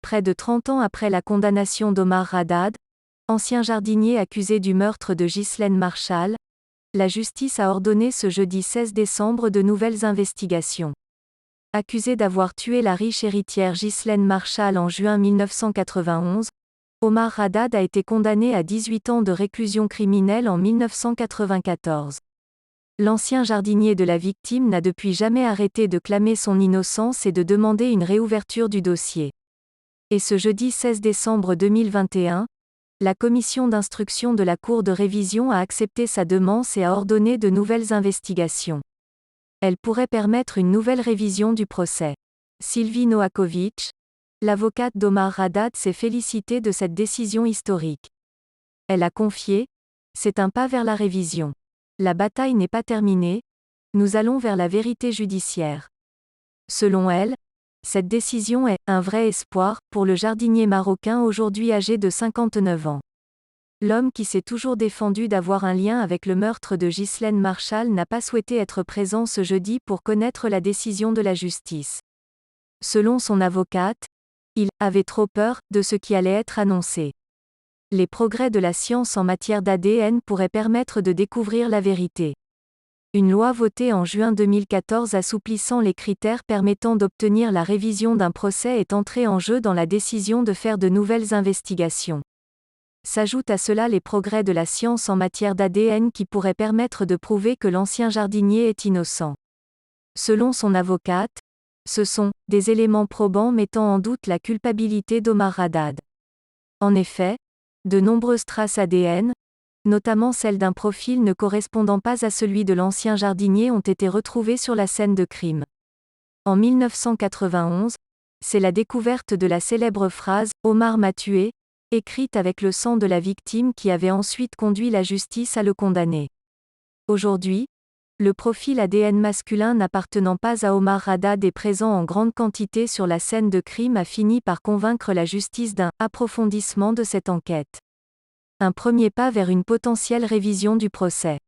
Près de 30 ans après la condamnation d'Omar Haddad, ancien jardinier accusé du meurtre de Ghislaine Marchal, la justice a ordonné ce jeudi 16 décembre de nouvelles investigations. Accusé d'avoir tué la riche héritière Ghislaine Marchal en juin 1991, Omar Haddad a été condamné à 18 ans de réclusion criminelle en 1994. L'ancien jardinier de la victime n'a depuis jamais arrêté de clamer son innocence et de demander une réouverture du dossier. Et ce jeudi 16 décembre 2021, la commission d'instruction de la Cour de révision a accepté sa demande et a ordonné de nouvelles investigations. Elle pourrait permettre une nouvelle révision du procès. Sylvie Noakovic, l'avocate d'Omar Haddad, s'est félicitée de cette décision historique. Elle a confié : « C'est un pas vers la révision. La bataille n'est pas terminée, nous allons vers la vérité judiciaire. » Selon elle, cette décision est « un vrai espoir » pour le jardinier marocain aujourd'hui âgé de 59 ans. L'homme qui s'est toujours défendu d'avoir un lien avec le meurtre de Ghislaine Marchal n'a pas souhaité être présent ce jeudi pour connaître la décision de la justice. Selon son avocate, il « avait trop peur » de ce qui allait être annoncé. Les progrès de la science en matière d'ADN pourraient permettre de découvrir la vérité. Une loi votée en juin 2014 assouplissant les critères permettant d'obtenir la révision d'un procès est entrée en jeu dans la décision de faire de nouvelles investigations. S'ajoutent à cela les progrès de la science en matière d'ADN qui pourraient permettre de prouver que l'ancien jardinier est innocent. Selon son avocate, ce sont « des éléments probants mettant en doute la culpabilité d'Omar Haddad ». En effet, de nombreuses traces ADN, notamment celles d'un profil ne correspondant pas à celui de l'ancien jardinier, ont été retrouvées sur la scène de crime. En 1991, c'est la découverte de la célèbre phrase « Omar m'a tué », écrite avec le sang de la victime qui avait ensuite conduit la justice à le condamner. Aujourd'hui, le profil ADN masculin n'appartenant pas à Omar Haddad et présent en grande quantité sur la scène de crime a fini par convaincre la justice d'un approfondissement de cette enquête. Un premier pas vers une potentielle révision du procès.